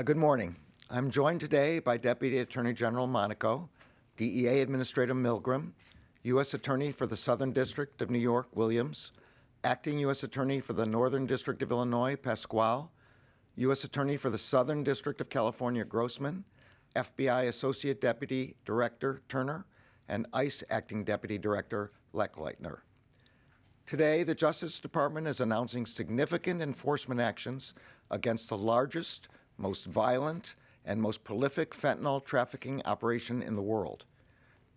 Good morning. I'm joined today by Deputy Attorney General Monaco, DEA Administrator Milgram, U.S. Attorney for the Southern District of New York Williams, Acting U.S. Attorney for the Northern District of Illinois Pasquale, U.S. Attorney for the Southern District of California Grossman, FBI Associate Deputy Director Turner, and ICE Acting Deputy Director Lechleitner. Today, the Justice Department is announcing significant enforcement actions against the largest, most violent, and most prolific fentanyl trafficking operation in the world.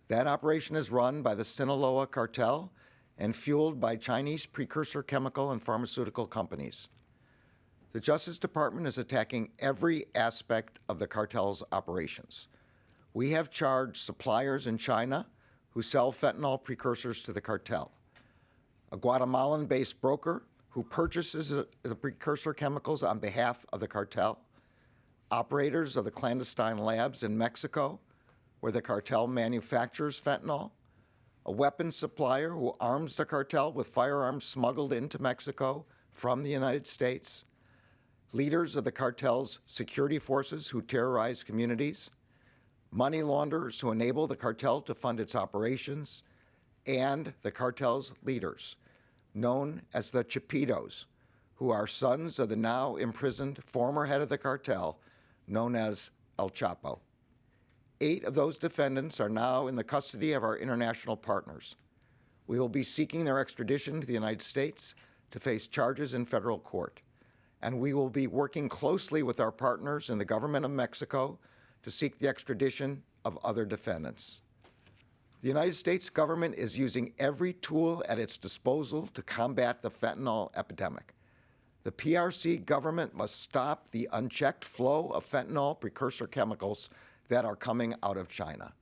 That operation is run by the Sinaloa cartel and fueled by Chinese precursor chemical and pharmaceutical companies. The Justice Department is attacking every aspect of the cartel's operations. We have charged suppliers in China who sell fentanyl precursors to the cartel, a Guatemalan-based broker who purchases the precursor chemicals on behalf of the cartel, operators of the clandestine labs in Mexico, where the cartel manufactures fentanyl, a weapons supplier who arms the cartel with firearms smuggled into Mexico from the United States, leaders of the cartel's security forces who terrorize communities, money launderers who enable the cartel to fund its operations, and the cartel's leaders, known as the Chapitos, who are sons of the now imprisoned former head of the cartel, known as El Chapo. 8 of those defendants are now in the custody of our international partners. We will be seeking their extradition to the United States to face charges in federal court. And we will be working closely with our partners in the government of Mexico to seek the extradition of other defendants. The United States government is using every tool at its disposal to combat the fentanyl epidemic. The PRC government must stop the unchecked flow of fentanyl precursor chemicals that are coming out of China.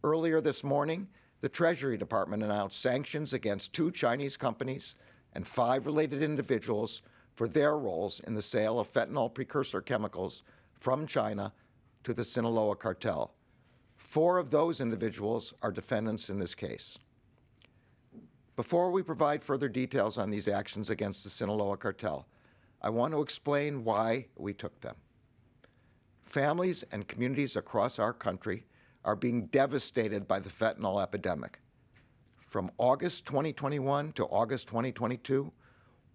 Earlier this morning, the Treasury Department announced sanctions against 2 Chinese companies and 5 related individuals for their roles in the sale of fentanyl precursor chemicals from China to the Sinaloa cartel. 4 of those individuals are defendants in this case. Before we provide further details on these actions against the Sinaloa cartel, I want to explain why we took them. Families and communities across our country are being devastated by the fentanyl epidemic. From August 2021 to August 2022,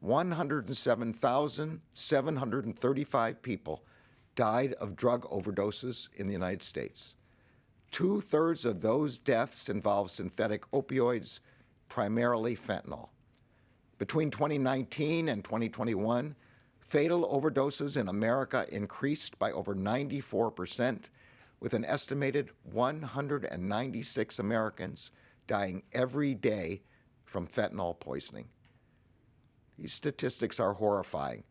107,735 people died of drug overdoses in the United States. 2/3 of those deaths involve synthetic opioids, primarily fentanyl. Between 2019 and 2021, fatal overdoses in America increased by over 94%, with an estimated 196 Americans dying every day from fentanyl poisoning. These statistics are horrifying,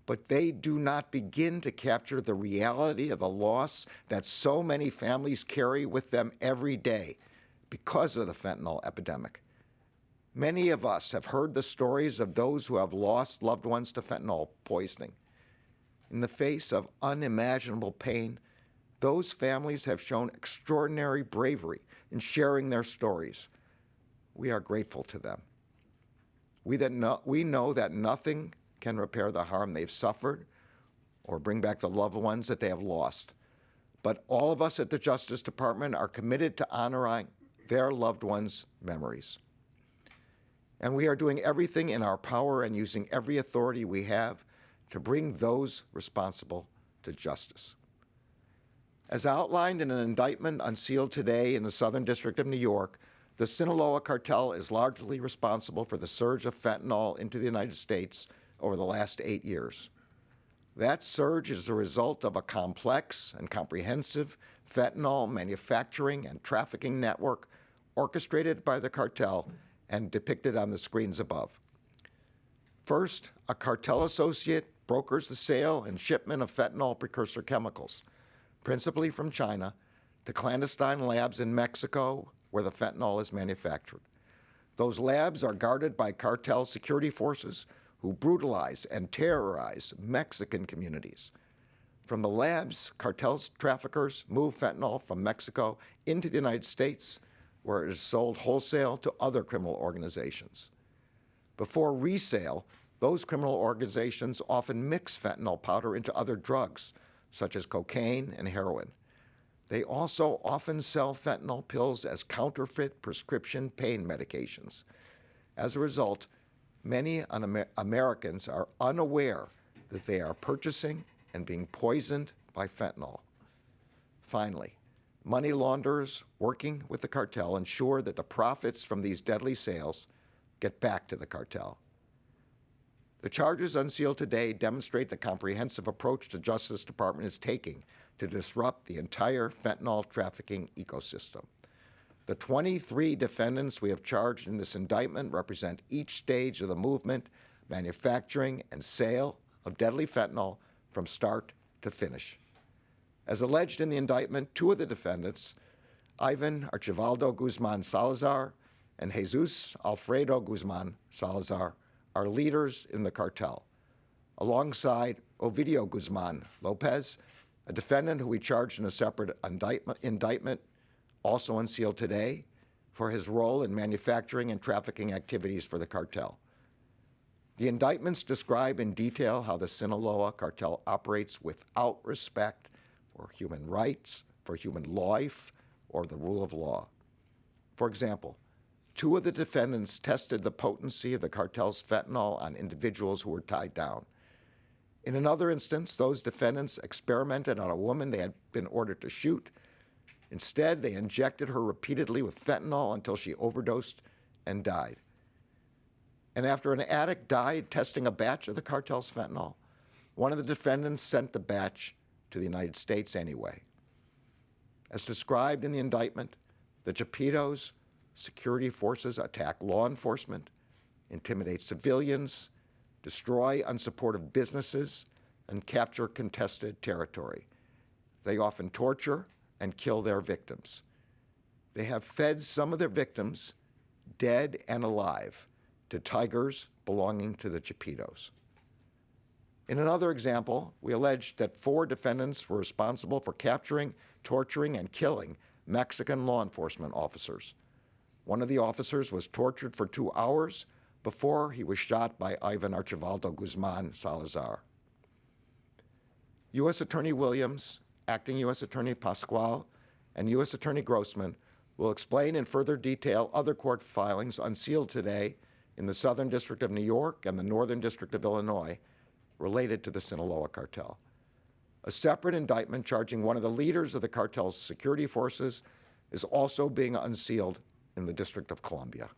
but they do not begin to capture the reality of the loss that so many families carry with them every day because of the fentanyl epidemic. Many of us have heard the stories of those who have lost loved ones to fentanyl poisoning. In the face of unimaginable pain, those families have shown extraordinary bravery in sharing their stories. We are grateful to them. We know that nothing can repair the harm they've suffered or bring back the loved ones that they have lost. But all of us at the Justice Department are committed to honoring their loved ones' memories. And we are doing everything in our power and using every authority we have to bring those responsible to justice. As outlined in an indictment unsealed today in the Southern District of New York, the Sinaloa cartel is largely responsible for the surge of fentanyl into the United States over the last 8 years. That surge is the result of a complex and comprehensive fentanyl manufacturing and trafficking network orchestrated by the cartel and depicted on the screens above. First, a cartel associate brokers the sale and shipment of fentanyl precursor chemicals, principally from China, to clandestine labs in Mexico where the fentanyl is manufactured. Those labs are guarded by cartel security forces who brutalize and terrorize Mexican communities. From the labs, cartel traffickers move fentanyl from Mexico into the United States, where it is sold wholesale to other criminal organizations. Before resale, those criminal organizations often mix fentanyl powder into other drugs, such as cocaine and heroin. They also often sell fentanyl pills as counterfeit prescription pain medications. As a result, many Americans are unaware that they are purchasing and being poisoned by fentanyl. Finally, money launderers working with the cartel ensure that the profits from these deadly sales get back to the cartel. The charges unsealed today demonstrate the comprehensive approach the Justice Department is taking to disrupt the entire fentanyl trafficking ecosystem. The 23 defendants we have charged in this indictment represent each stage of the movement, manufacturing, and sale of deadly fentanyl from start to finish. As alleged in the indictment, two of the defendants, Ivan Archivaldo Guzman Salazar and Jesus Alfredo Guzman Salazar, are leaders in the cartel, alongside Ovidio Guzman Lopez, a defendant who we charged in a separate indictment, also unsealed today, for his role in manufacturing and trafficking activities for the cartel. The indictments describe in detail how the Sinaloa cartel operates without respect for human rights, for human life, or the rule of law. For example, two of the defendants tested the potency of the cartel's fentanyl on individuals who were tied down. In another instance, those defendants experimented on a woman they had been ordered to shoot. Instead, they injected her repeatedly with fentanyl until she overdosed and died. And after an addict died testing a batch of the cartel's fentanyl, one of the defendants sent the batch to the United States anyway. As described in the indictment, the Chapitos security forces attack law enforcement, intimidate civilians, destroy unsupportive businesses, and capture contested territory. They often torture and kill their victims. They have fed some of their victims, dead and alive, to tigers belonging to the Chapitos. In another example, we alleged that 4 defendants were responsible for capturing, torturing, and killing Mexican law enforcement officers. One of the officers was tortured for 2 hours before he was shot by Ivan Archivaldo Guzman Salazar. U.S. Attorney Williams, Acting U.S. Attorney Pascual, and U.S. Attorney Grossman will explain in further detail other court filings unsealed today in the Southern District of New York and the Northern District of Illinois related to the Sinaloa cartel. A separate indictment charging one of the leaders of the cartel's security forces is also being unsealed in the District of Columbia.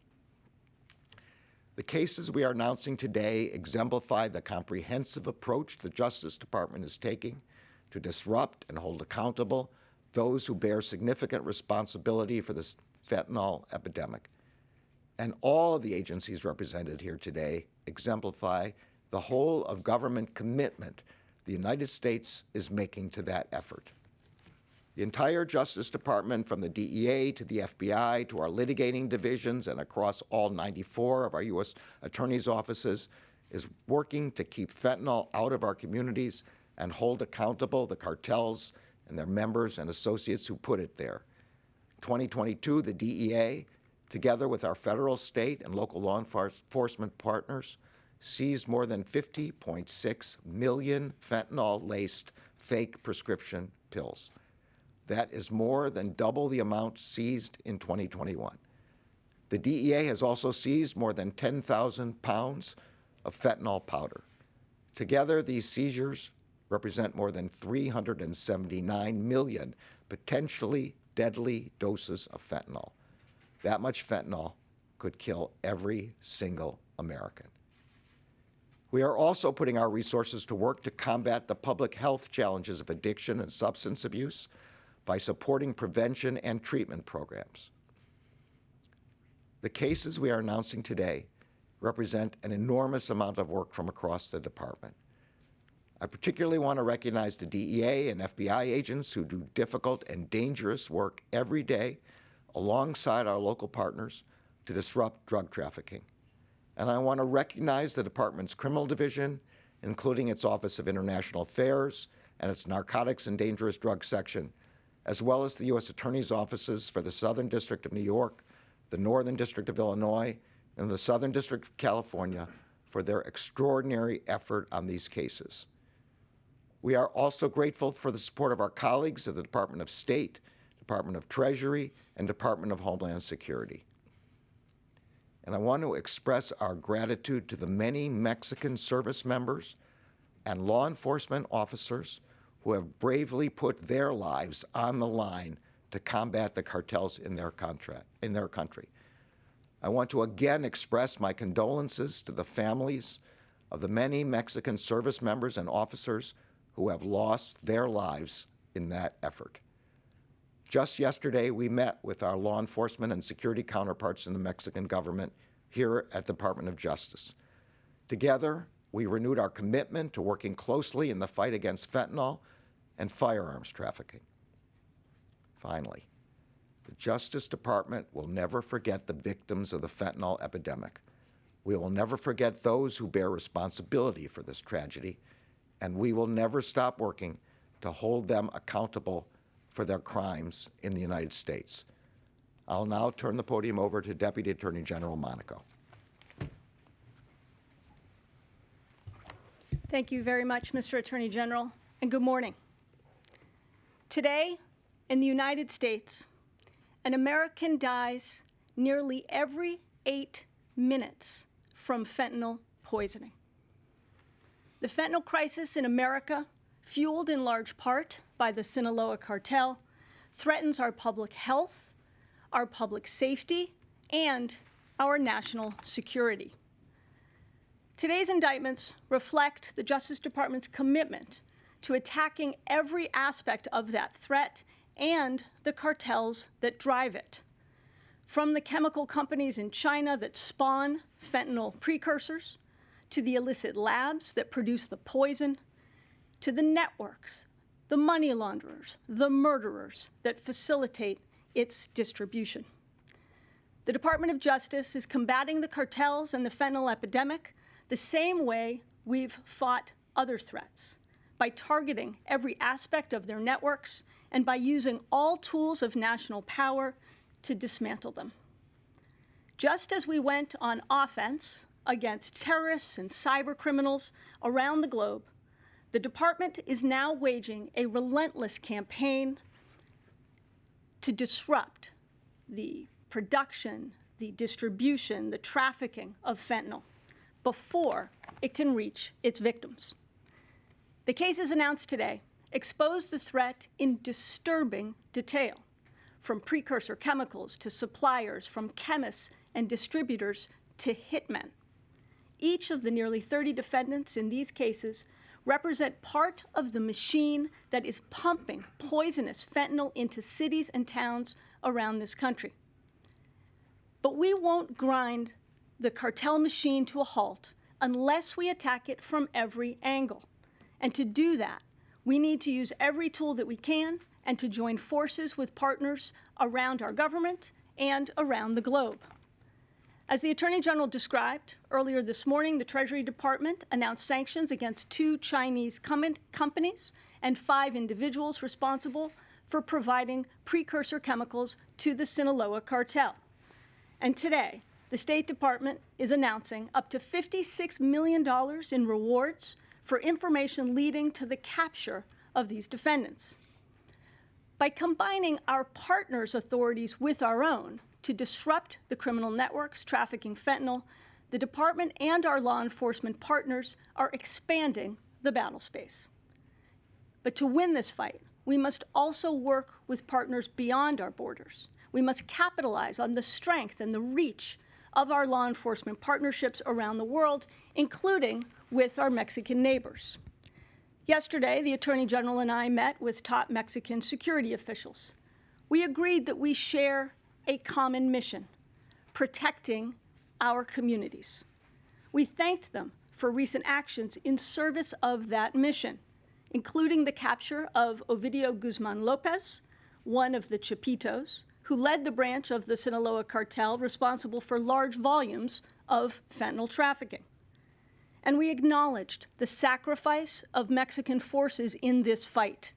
The cases we are announcing today exemplify the comprehensive approach the Justice Department is taking to disrupt and hold accountable those who bear significant responsibility for this fentanyl epidemic. And all of the agencies represented here today exemplify the whole of government commitment the United States is making to that effort. The entire Justice Department, from the DEA to the FBI to our litigating divisions and across all 94 of our U.S. attorneys' offices, is working to keep fentanyl out of our communities and hold accountable the cartels and their members and associates who put it there. 2022, the DEA, together with our federal, state, and local law enforcement partners, seized more than 50.6 million fentanyl-laced fake prescription pills. That is more than double the amount seized in 2021. The DEA has also seized more than 10,000 pounds of fentanyl powder. Together, these seizures represent more than 379 million potentially deadly doses of fentanyl. That much fentanyl could kill every single American. We are also putting our resources to work to combat the public health challenges of addiction and substance abuse by supporting prevention and treatment programs. The cases we are announcing today represent an enormous amount of work from across the department. I particularly want to recognize the DEA and FBI agents who do difficult and dangerous work every day alongside our local partners to disrupt drug trafficking. And I want to recognize the department's criminal division, including its Office of International Affairs and its Narcotics and Dangerous Drugs section, as well as the U.S. Attorney's offices for the Southern District of New York, the Northern District of Illinois, and the Southern District of California for their extraordinary effort on these cases. We are also grateful for the support of our colleagues at the Department of State, Department of Treasury, and Department of Homeland Security. And I want to express our gratitude to the many Mexican service members and law enforcement officers who have bravely put their lives on the line to combat the cartels in their country. I want to again express my condolences to the families of the many Mexican service members and officers who have lost their lives in that effort. Just yesterday, we met with our law enforcement and security counterparts in the Mexican government here at the Department of Justice. Together, we renewed our commitment to working closely in the fight against fentanyl and firearms trafficking. Finally, the Justice Department will never forget the victims of the fentanyl epidemic. We will never forget those who bear responsibility for this tragedy, and we will never stop working to hold them accountable for their crimes in the United States. I'll now turn the podium over to Deputy Attorney General Monaco. Thank you very much, Mr. Attorney General, and good morning. Today, in the United States, an American dies nearly every 8 minutes from fentanyl poisoning. The fentanyl crisis in America, fueled in large part by the Sinaloa cartel, threatens our public health, our public safety, and our national security. Today's indictments reflect the Justice Department's commitment to attacking every aspect of that threat and the cartels that drive it. From the chemical companies in China that spawn fentanyl precursors, to the illicit labs that produce the poison, to the networks, the money launderers, the murderers that facilitate its distribution. The Department of Justice is combating the cartels and the fentanyl epidemic the same way we've fought other threats, by targeting every aspect of their networks and by using all tools of national power to dismantle them. Just as we went on offense against terrorists and cyber criminals around the globe, the department is now waging a relentless campaign to disrupt the production, the distribution, the trafficking of fentanyl before it can reach its victims. The cases announced today expose the threat in disturbing detail, from precursor chemicals to suppliers, from chemists and distributors to hitmen. Each of the nearly 30 defendants in these cases represent part of the machine that is pumping poisonous fentanyl into cities and towns around this country. But we won't grind the cartel machine to a halt unless we attack it from every angle. And to do that, we need to use every tool that we can and to join forces with partners around our government and around the globe. As the Attorney General described, earlier this morning, the Treasury Department announced sanctions against 2 Chinese companies and 5 individuals responsible for providing precursor chemicals to the Sinaloa cartel. And today, the State Department is announcing up to $56 million in rewards for information leading to the capture of these defendants. By combining our partners' authorities with our own to disrupt the criminal networks trafficking fentanyl, the department and our law enforcement partners are expanding the battle space. But to win this fight, we must also work with partners beyond our borders. We must capitalize on the strength and the reach of our law enforcement partnerships around the world, including with our Mexican neighbors. Yesterday, the Attorney General and I met with top Mexican security officials. We agreed that we share a common mission, protecting our communities. We thanked them for recent actions in service of that mission, including the capture of Ovidio Guzman Lopez, one of the Chapitos, who led the branch of the Sinaloa cartel responsible for large volumes of fentanyl trafficking. And we acknowledged the sacrifice of Mexican forces in this fight.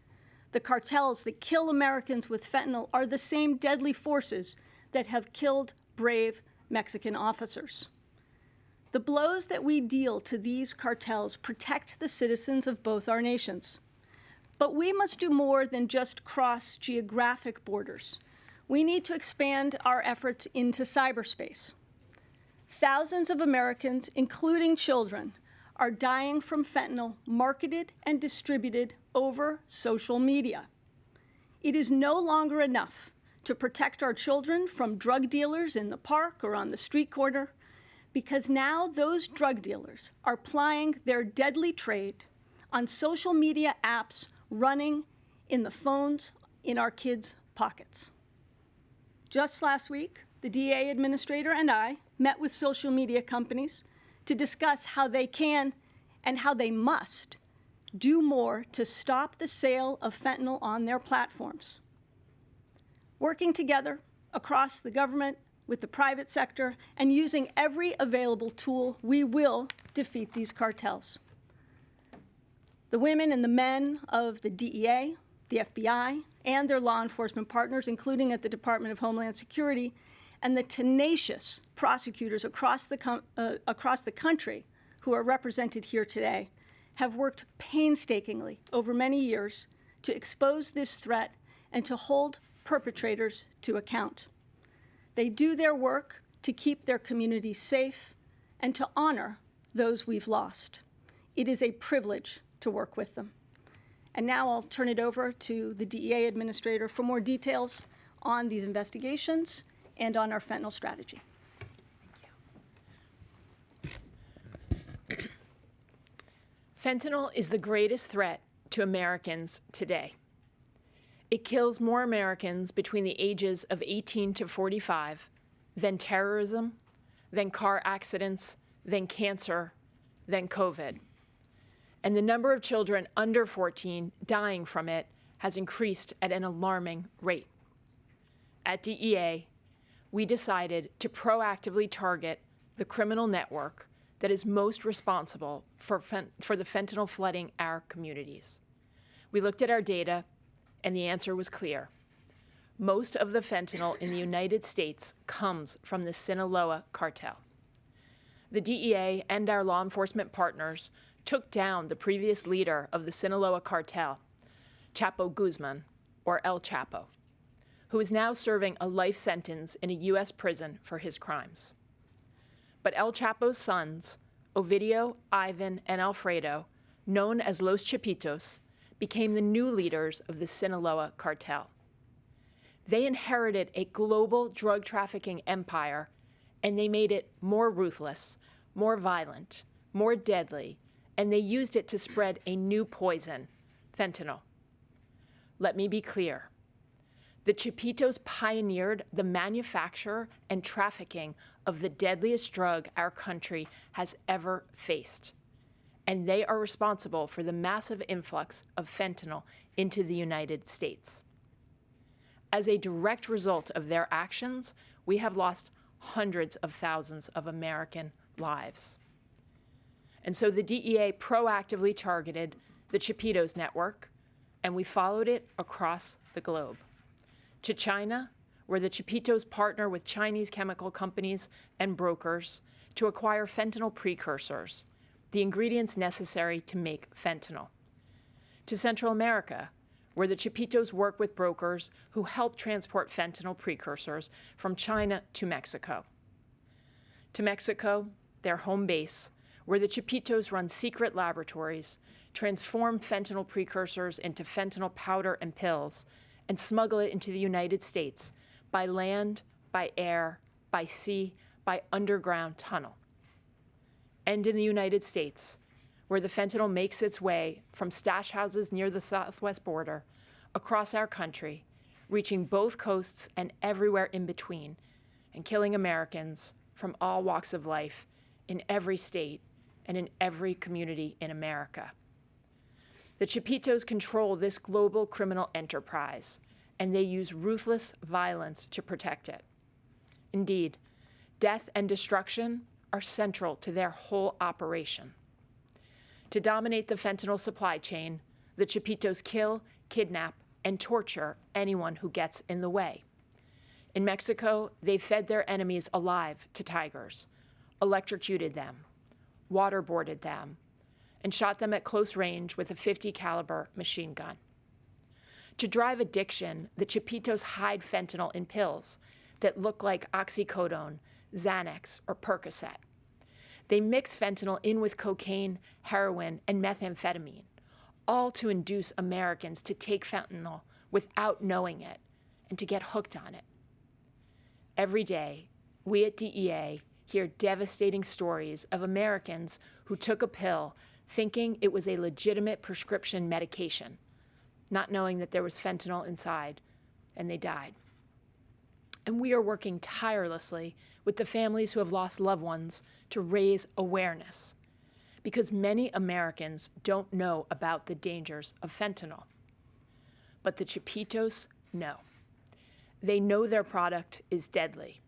The cartels that kill Americans with fentanyl are the same deadly forces that have killed brave Mexican officers. The blows that we deal to these cartels protect the citizens of both our nations. But we must do more than just cross geographic borders. We need to expand our efforts into cyberspace. Thousands of Americans, including children, are dying from fentanyl marketed and distributed over social media. It is no longer enough to protect our children from drug dealers in the park or on the street corner, because now those drug dealers are plying their deadly trade on social media apps running in the phones in our kids' pockets. Just last week, the DEA administrator and I met with social media companies to discuss how they can and how they must do more to stop the sale of fentanyl on their platforms. Working together across the government, with the private sector, and using every available tool, we will defeat these cartels. The women and the men of the DEA, the FBI, and their law enforcement partners, including at the Department of Homeland Security, and the tenacious prosecutors across the country who are represented here today, have worked painstakingly over many years to expose this threat and to hold perpetrators to account. They do their work to keep their communities safe and to honor those we've lost. It is a privilege to work with them. And now I'll turn it over to the DEA administrator for more details on these investigations and on our fentanyl strategy. Fentanyl is the greatest threat to Americans today. It kills more Americans between the ages of 18 to 45 than terrorism, than car accidents, than cancer, than COVID. And the number of children under 14 dying from it has increased at an alarming rate. At DEA, we decided to proactively target the criminal network that is most responsible for the fentanyl flooding our communities. We looked at our data, and the answer was clear. Most of the fentanyl in the United States comes from the Sinaloa cartel. The DEA and our law enforcement partners took down the previous leader of the Sinaloa cartel, Chapo Guzman, or El Chapo, who is now serving a life sentence in a U.S. prison for his crimes. But El Chapo's sons, Ovidio, Ivan, and Alfredo, known as Los Chapitos, became the new leaders of the Sinaloa cartel. They inherited a global drug trafficking empire, and they made it more ruthless, more violent, more deadly, and they used it to spread a new poison, fentanyl. Let me be clear. The Chapitos pioneered the manufacture and trafficking of the deadliest drug our country has ever faced. And they are responsible for the massive influx of fentanyl into the United States. As a direct result of their actions, we have lost hundreds of thousands of American lives. And so the DEA proactively targeted the Chapitos network, and we followed it across the globe. To China, where the Chapitos partner with Chinese chemical companies and brokers to acquire fentanyl precursors, the ingredients necessary to make fentanyl. To Central America, where the Chapitos work with brokers who help transport fentanyl precursors from China to Mexico. To Mexico, their home base, where the Chapitos run secret laboratories, transform fentanyl precursors into fentanyl powder and pills, and smuggle it into the United States by land, by air, by sea, by underground tunnel. And in the United States, where the fentanyl makes its way from stash houses near the southwest border, across our country, reaching both coasts and everywhere in between, and killing Americans from all walks of life in every state and in every community in America. The Chapitos control this global criminal enterprise, and they use ruthless violence to protect it. Indeed, death and destruction are central to their whole operation. To dominate the fentanyl supply chain, the Chapitos kill, kidnap, and torture anyone who gets in the way. In Mexico, they fed their enemies alive to tigers, electrocuted them, waterboarded them, and shot them at close range with a .50 caliber machine gun. To drive addiction, the Chapitos hide fentanyl in pills that look like oxycodone, Xanax, or Percocet. They mix fentanyl in with cocaine, heroin, and methamphetamine, all to induce Americans to take fentanyl without knowing it and to get hooked on it. Every day, we at DEA hear devastating stories of Americans who took a pill thinking it was a legitimate prescription medication, not knowing that there was fentanyl inside, and they died. And we are working tirelessly with the families who have lost loved ones to raise awareness, because many Americans don't know about the dangers of fentanyl. But the Chapitos know. They know their product is deadly.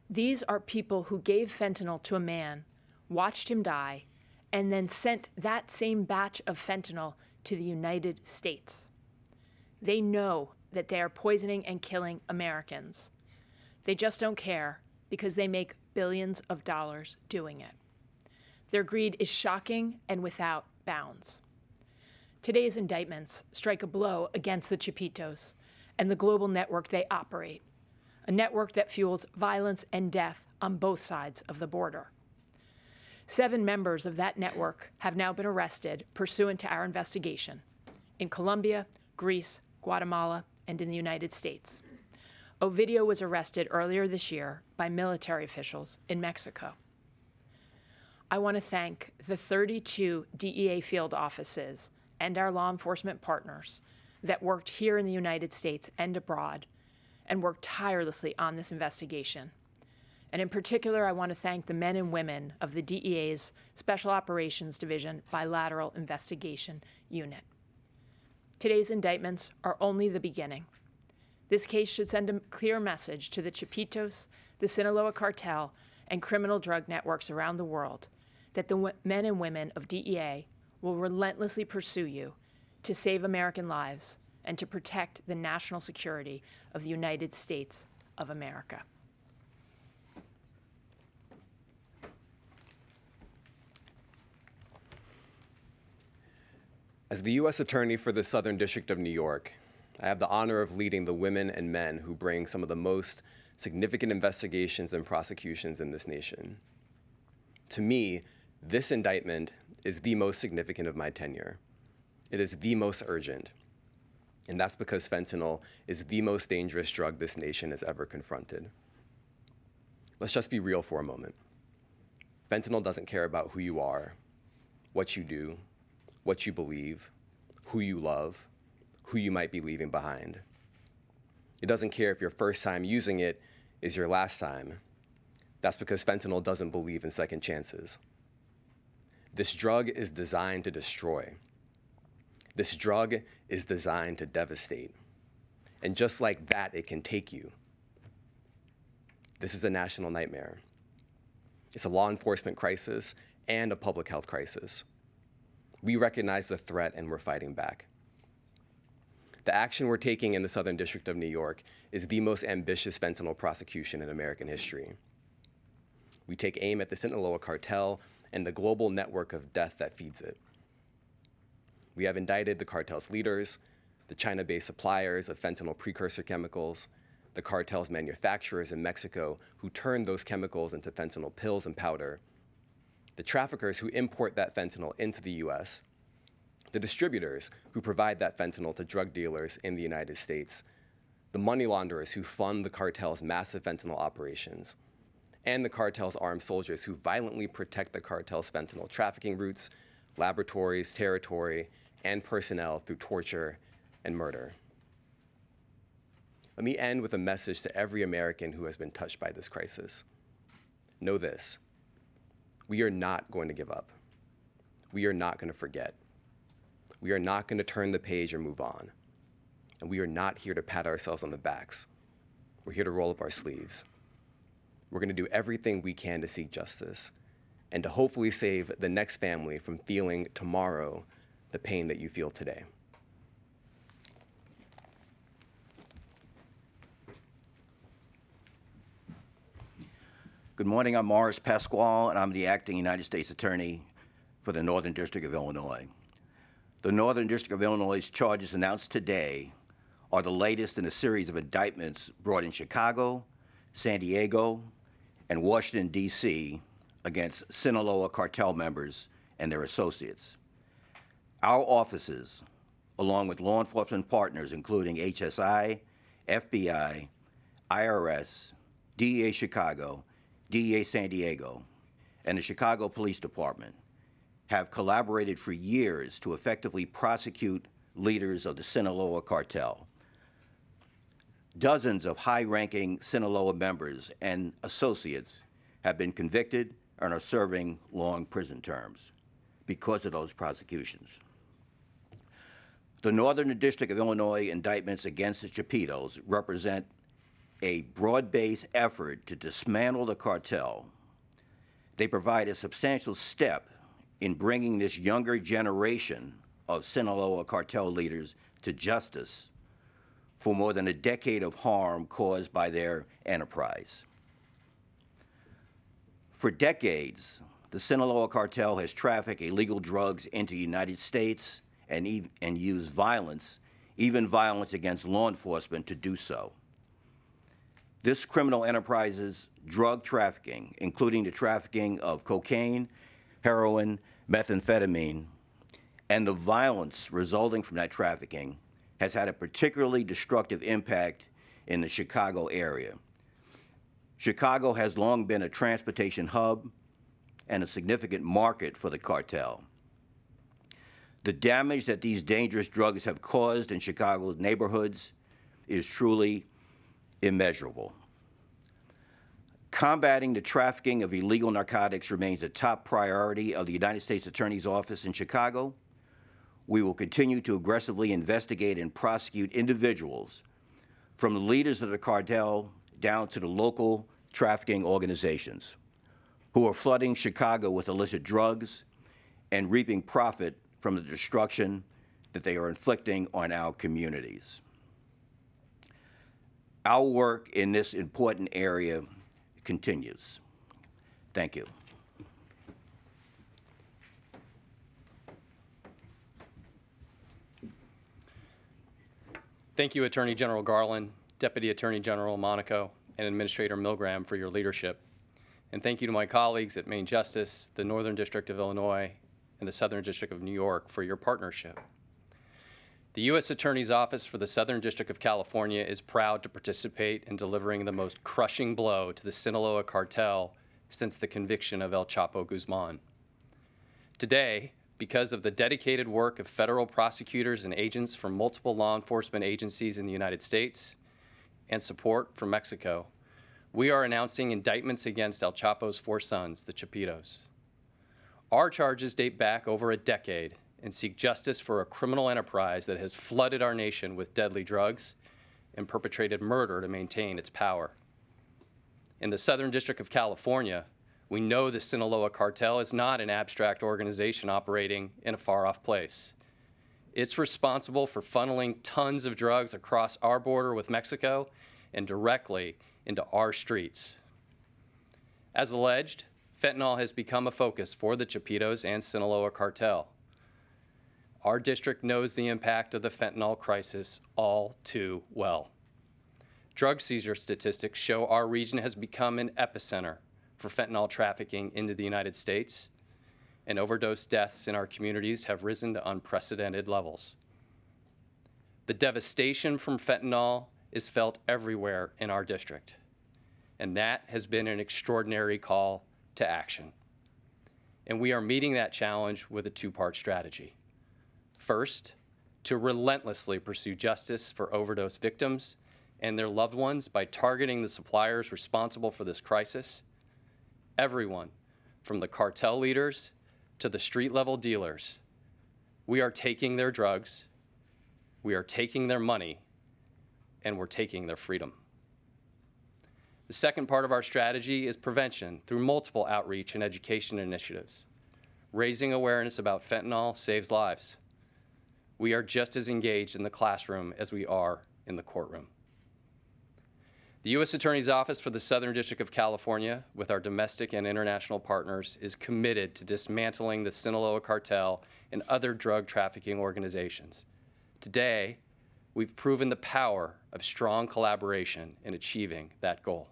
These are people who gave fentanyl to a man, watched him die, and then sent that same batch of fentanyl to the United States. They know that they are poisoning and killing Americans. They just don't care because they make billions of dollars doing it. Their greed is shocking and without bounds. Today's indictments strike a blow against the Chapitos and the global network they operate, a network that fuels violence and death on both sides of the border. 7 members of that network have now been arrested pursuant to our investigation in Colombia, Greece, Guatemala, and in the United States. Ovidio was arrested earlier this year by military officials in Mexico. I want to thank the 32 DEA field offices and our law enforcement partners that worked here in the United States and abroad and worked tirelessly on this investigation. And in particular, I want to thank the men and women of the DEA's Special Operations Division Bilateral Investigation Unit. Today's indictments are only the beginning. This case should send a clear message to the Chapitos, the Sinaloa cartel, and criminal drug networks around the world that the men and women of DEA will relentlessly pursue you to save American lives and to protect the national security of the United States of America. As the U.S. Attorney for the Southern District of New York, I have the honor of leading the women and men who bring some of the most significant investigations and prosecutions in this nation. To me, this indictment is the most significant of my tenure. It is the most urgent, and that's because fentanyl is the most dangerous drug this nation has ever confronted. Let's just be real for a moment. Fentanyl doesn't care about who you are, what you do, what you believe, who you love, who you might be leaving behind. It doesn't care if your first time using it is your last time. That's because fentanyl doesn't believe in second chances. This drug is designed to destroy. This drug is designed to devastate. And just like that, it can take you. This is a national nightmare. It's a law enforcement crisis and a public health crisis. We recognize the threat and we're fighting back. The action we're taking in the Southern District of New York is the most ambitious fentanyl prosecution in American history. We take aim at the Sinaloa cartel and the global network of death that feeds it. We have indicted the cartel's leaders, the China-based suppliers of fentanyl precursor chemicals, the cartel's manufacturers in Mexico who turn those chemicals into fentanyl pills and powder, the traffickers who import that fentanyl into the US, the distributors who provide that fentanyl to drug dealers in the United States, the money launderers who fund the cartel's massive fentanyl operations, and the cartel's armed soldiers who violently protect the cartel's fentanyl trafficking routes, laboratories, territory, and personnel through torture and murder. Let me end with a message to every American who has been touched by this crisis. Know this. We are not going to give up. We are not going to forget. We are not going to turn the page or move on. And we are not here to pat ourselves on the backs. We're here to roll up our sleeves. We're going to do everything we can to seek justice and to hopefully save the next family from feeling tomorrow the pain that you feel today. Good morning, I'm Morris Pasquale, and I'm the acting United States Attorney for the Northern District of Illinois. The Northern District of Illinois' charges announced today are the latest in a series of indictments brought in Chicago, San Diego, and Washington, D.C. against Sinaloa cartel members and their associates. Our offices, along with law enforcement partners including HSI, FBI, IRS, DEA Chicago, DEA San Diego, and the Chicago Police Department, have collaborated for years to effectively prosecute leaders of the Sinaloa cartel. Dozens of high-ranking Sinaloa members and associates have been convicted and are serving long prison terms because of those prosecutions. The Northern District of Illinois indictments against the Chapitos represent a broad-based effort to dismantle the cartel. They provide a substantial step in bringing this younger generation of Sinaloa cartel leaders to justice for more than a decade of harm caused by their enterprise. For decades, the Sinaloa cartel has trafficked illegal drugs into the United States and used violence, even violence against law enforcement, to do so. This criminal enterprise's drug trafficking, including the trafficking of cocaine, heroin, methamphetamine, and the violence resulting from that trafficking, has had a particularly destructive impact in the Chicago area. Chicago has long been a transportation hub and a significant market for the cartel. The damage that these dangerous drugs have caused in Chicago's neighborhoods is truly immeasurable. Combating the trafficking of illegal narcotics remains a top priority of the United States Attorney's Office in Chicago. We will continue to aggressively investigate and prosecute individuals, from the leaders of the cartel down to the local trafficking organizations, who are flooding Chicago with illicit drugs and reaping profit from the destruction that they are inflicting on our communities. Our work in this important area continues. Thank you. Thank you, Attorney General Garland, Deputy Attorney General Monaco, and Administrator Milgram for your leadership. And thank you to my colleagues at Maine Justice, the Northern District of Illinois, and the Southern District of New York for your partnership. The U.S. Attorney's Office for the Southern District of California is proud to participate in delivering the most crushing blow to the Sinaloa cartel since the conviction of El Chapo Guzman. Today, because of the dedicated work of federal prosecutors and agents from multiple law enforcement agencies in the United States and support from Mexico, we are announcing indictments against El Chapo's 4 sons, the Chapitos. Our charges date back over a decade and seek justice for a criminal enterprise that has flooded our nation with deadly drugs and perpetrated murder to maintain its power. In the Southern District of California, we know the Sinaloa cartel is not an abstract organization operating in a far-off place. It's responsible for funneling tons of drugs across our border with Mexico and directly into our streets. As alleged, fentanyl has become a focus for the Chapitos and Sinaloa cartel. Our district knows the impact of the fentanyl crisis all too well. Drug seizure statistics show our region has become an epicenter for fentanyl trafficking into the United States, and overdose deaths in our communities have risen to unprecedented levels. The devastation from fentanyl is felt everywhere in our district, and that has been an extraordinary call to action. And we are meeting that challenge with a 2-part strategy. First, to relentlessly pursue justice for overdose victims and their loved ones by targeting the suppliers responsible for this crisis. Everyone, from the cartel leaders to the street-level dealers, we are taking their drugs, we are taking their money, and we're taking their freedom. The second part of our strategy is prevention through multiple outreach and education initiatives. Raising awareness about fentanyl saves lives. We are just as engaged in the classroom as we are in the courtroom. The U.S. Attorney's Office for the Southern District of California, with our domestic and international partners, is committed to dismantling the Sinaloa cartel and other drug trafficking organizations. Today, we've proven the power of strong collaboration in achieving that goal.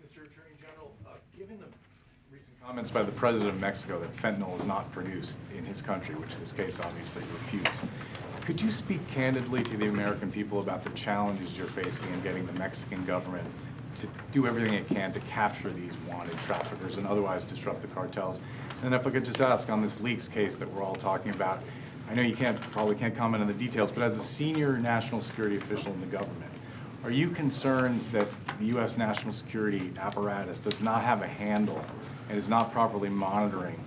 Mr. Attorney General, given the recent comments by the President of Mexico that fentanyl is not produced in his country, which this case obviously refutes, could you speak candidly to the American people about the challenges you're facing in getting the Mexican government to do everything it can to capture these wanted traffickers and otherwise disrupt the cartels? And then if I could just ask on this leaks case that we're all talking about, I know you probably can't comment on the details, but as a senior national security official in the government, are you concerned that the U.S. national security apparatus does not have a handle and is not properly monitoring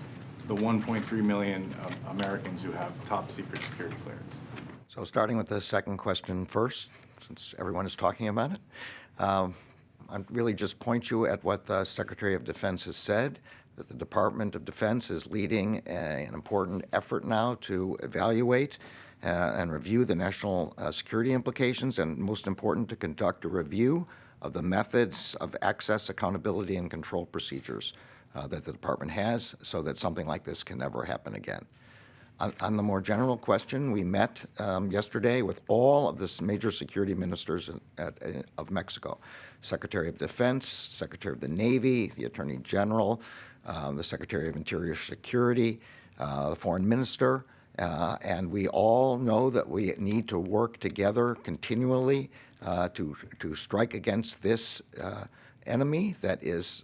the 1.3 million Americans who have top secret security clearance? So starting with the second question first, since everyone is talking about it, I'd really just point you at what the Secretary of Defense has said, that the Department of Defense is leading an important effort now to evaluate and review the national security implications, and most important, to conduct a review of the methods of access, accountability, and control procedures that the department has so that something like this can never happen again. On the more general question, we met yesterday with all of the major security ministers of Mexico, Secretary of Defense, Secretary of the Navy, the Attorney General, the Secretary of Interior Security, the Foreign Minister, and we all know that we need to work together continually to strike against this enemy that is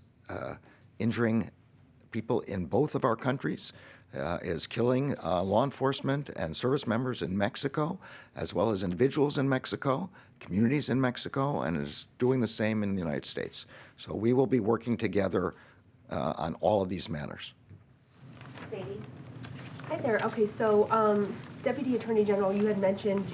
injuring people in both of our countries, is killing law enforcement and service members in Mexico, as well as individuals in Mexico, communities in Mexico, and is doing the same in the United States. So we will be working together on all of these matters. Sadie. Hi there. Okay, so Deputy Attorney General, you had mentioned,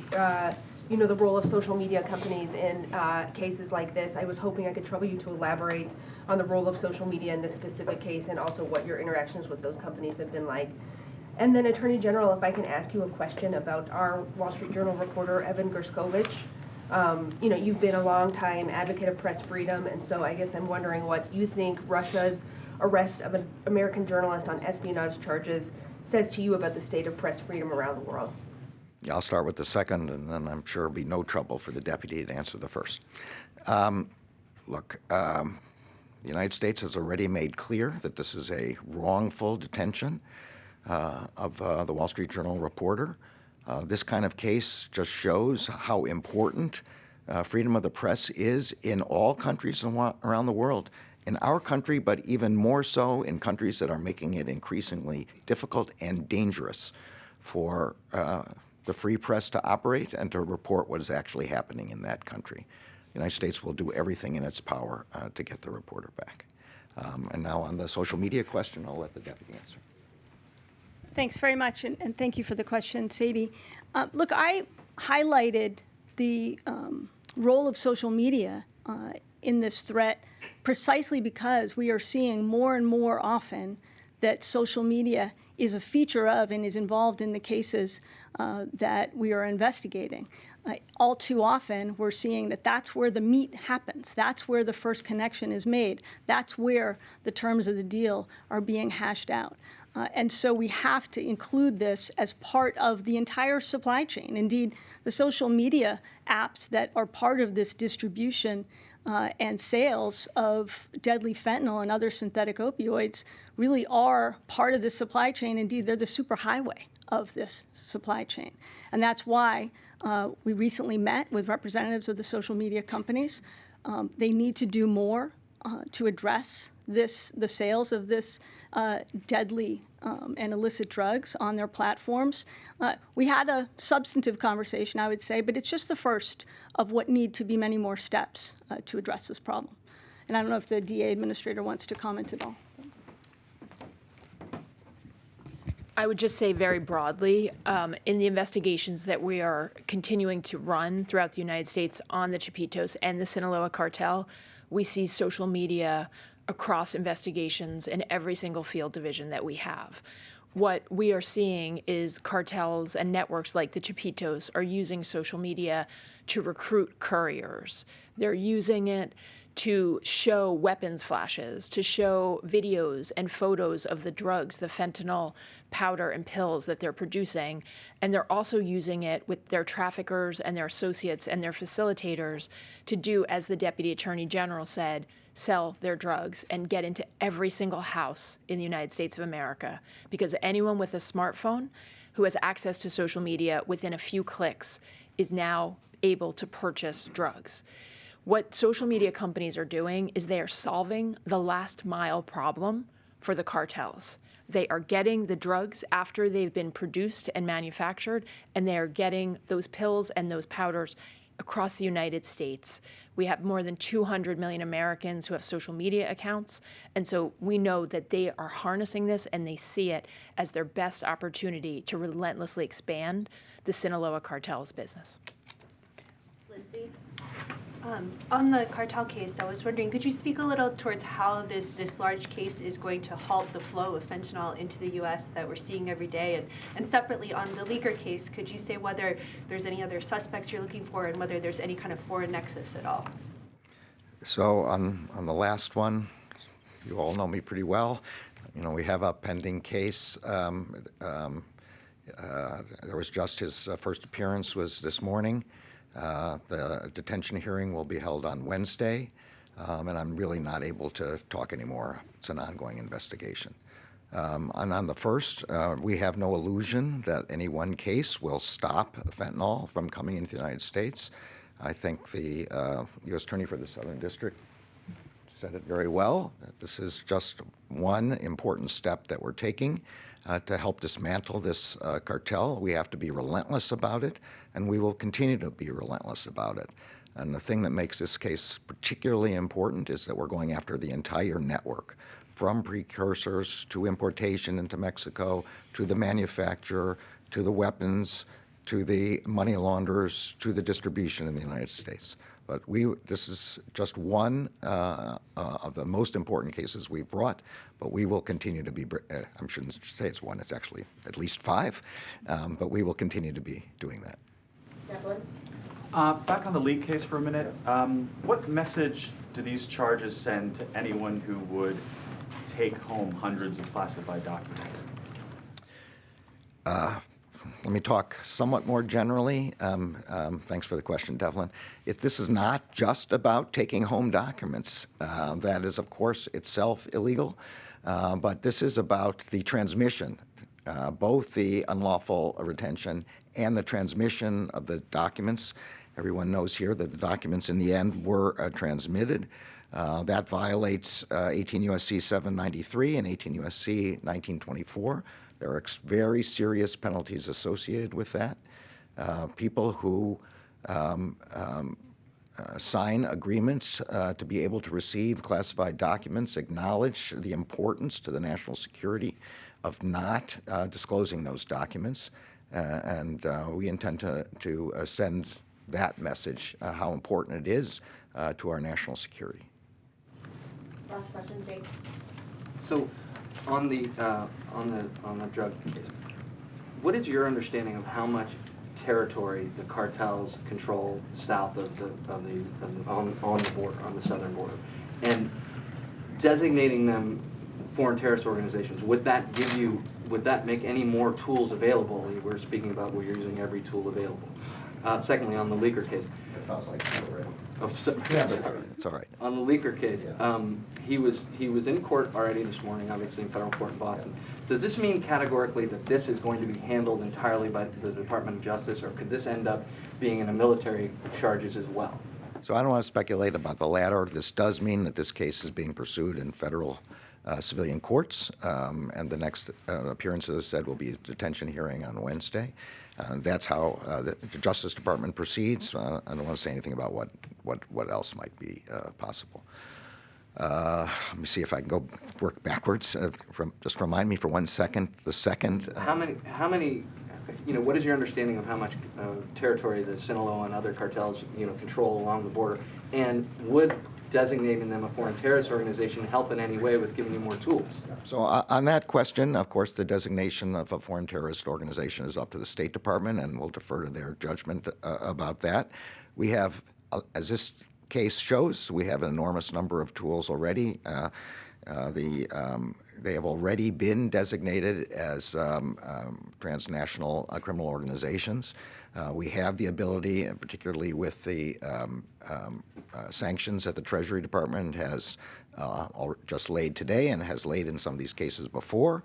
the role of social media companies in cases like this. I was hoping I could trouble you to elaborate on the role of social media in this specific case and also what your interactions with those companies have been like. And then Attorney General, if I can ask you a question about our Wall Street Journal reporter, Evan Gershkovich. You've been a long-time advocate of press freedom, and so I guess I'm wondering what you think Russia's arrest of an American journalist on espionage charges says to you about the state of press freedom around the world. Yeah, I'll start with the second, and then I'm sure it'll be no trouble for the deputy to answer the first. The United States has already made clear that this is a wrongful detention of the Wall Street Journal reporter. This kind of case just shows how important freedom of the press is in all countries around the world. In our country, but even more so in countries that are making it increasingly difficult and dangerous for the free press to operate and to report what is actually happening in that country. The United States will do everything in its power to get the reporter back. And now on the social media question, I'll let the deputy answer. Thanks very much, and thank you for the question, Sadie. Look, I highlighted the role of social media in this threat precisely because we are seeing more and more often that social media is a feature of and is involved in the cases that we are investigating. All too often, we're seeing that that's where the meat happens. That's where the first connection is made. That's where the terms of the deal are being hashed out. And so we have to include this as part of the entire supply chain. Indeed, the social media apps that are part of this distribution and sales of deadly fentanyl and other synthetic opioids really are part of the supply chain. Indeed, they're the superhighway of this supply chain. And that's why we recently met with representatives of the social media companies. They need to do more to address the sales of this deadly and illicit drugs on their platforms. We had a substantive conversation, I would say, but it's just the first of what need to be many more steps to address this problem. And I don't know if the DA administrator wants to comment at all. I would just say very broadly, in the investigations that we are continuing to run throughout the United States on the Chapitos and the Sinaloa cartel, we see social media across investigations in every single field division that we have. What we are seeing is cartels and networks like the Chapitos are using social media to recruit couriers. They're using it to show weapons flashes, to show videos and photos of the drugs, the fentanyl powder and pills that they're producing. And they're also using it with their traffickers and their associates and their facilitators to do, as the Deputy Attorney General said, sell their drugs and get into every single house in the United States of America. Because anyone with a smartphone who has access to social media within a few clicks is now able to purchase drugs. What social media companies are doing is they are solving the last mile problem for the cartels. They are getting the drugs after they've been produced and manufactured, and they are getting those pills and those powders across the United States. We have more than 200 million Americans who have social media accounts, and so we know that they are harnessing this and they see it as their best opportunity to relentlessly expand the Sinaloa cartel's business. Lindsay? On the cartel case, I was wondering, could you speak a little towards how this large case is going to halt the flow of fentanyl into the U.S. that we're seeing every day? And separately, on the leaker case, could you say whether there's any other suspects you're looking for and whether there's any kind of foreign nexus at all? So on the last one, you all know me pretty well. You know, we have a pending case. There was just his first appearance was this morning. The detention hearing will be held on Wednesday, and I'm really not able to talk anymore. It's an ongoing investigation. And on the first, we have no illusion that any one case will stop fentanyl from coming into the United States. I think the U.S. Attorney for the Southern District said it very well. This is just one important step that we're taking to help dismantle this cartel. We have to be relentless about it, and we will continue to be relentless about it. And the thing that makes this case particularly important is that we're going after the entire network, from precursors to importation into Mexico, to the manufacturer, to the weapons, to the money launderers, to the distribution in the United States. But this is just one of the most important cases we've brought, but we will continue to be, I shouldn't say it's one, it's actually at least 5, but we will continue to be doing that. Devlin? Back on the leak case for a minute, what message do these charges send to anyone who would take home hundreds of classified documents? Let me talk somewhat more generally. Thanks for the question, Devlin. If this is not just about taking home documents, that is, of course, itself illegal, but this is about the transmission, both the unlawful retention and the transmission of the documents. Everyone knows here that the documents in the end were transmitted. That violates 18 U.S.C. 793 and 18 U.S.C. 1924. There are very serious penalties associated with that. People who sign agreements to be able to receive classified documents acknowledge the importance to the national security of not disclosing those documents. And we intend to send that message, how important it is to our national security. Last question, Jake. So, on the drug case, what is your understanding of how much territory the cartels control south of on the border, on the southern border, and designating them foreign terrorist organizations? Would that make any more tools available? We're speaking about where you're using every tool available. Secondly, on the leaker case. That sounds like It's all right. On the leaker case, he was in court already this morning, obviously in federal court in Boston. Does this mean categorically that this is going to be handled entirely by the Department of Justice, or could this end up being in a military charges as well? So I don't want to speculate about the latter. This does mean that this case is being pursued in federal civilian courts, and the next appearance, as I said, will be a detention hearing on Wednesday. That's how the Justice Department proceeds. I don't want to say anything about what else might be possible. Let me see if I can work backwards. Just remind me for 1 second. The second. How many? What is your understanding of how much territory the Sinaloa and other cartels, control along the border? And would designating them a foreign terrorist organization help in any way with giving you more tools? So on that question, of course, the designation of a foreign terrorist organization is up to the State Department, and we'll defer to their judgment about that. We have, as this case shows, we have an enormous number of tools already. They have already been designated as transnational criminal organizations. We have the ability, and particularly with the sanctions that the Treasury Department has just laid today and has laid in some of these cases before,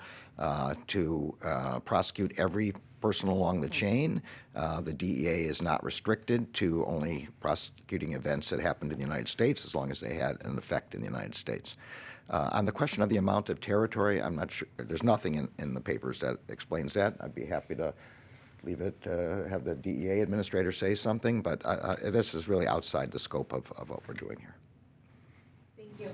to prosecute every person along the chain. The DEA is not restricted to only prosecuting events that happened in the United States as long as they had an effect in the United States. On the question of the amount of territory, I'm not sure. There's nothing in the papers that explains that. I'd be happy to leave it, have the DEA administrator say something, but this is really outside the scope of what we're doing here. Thank you.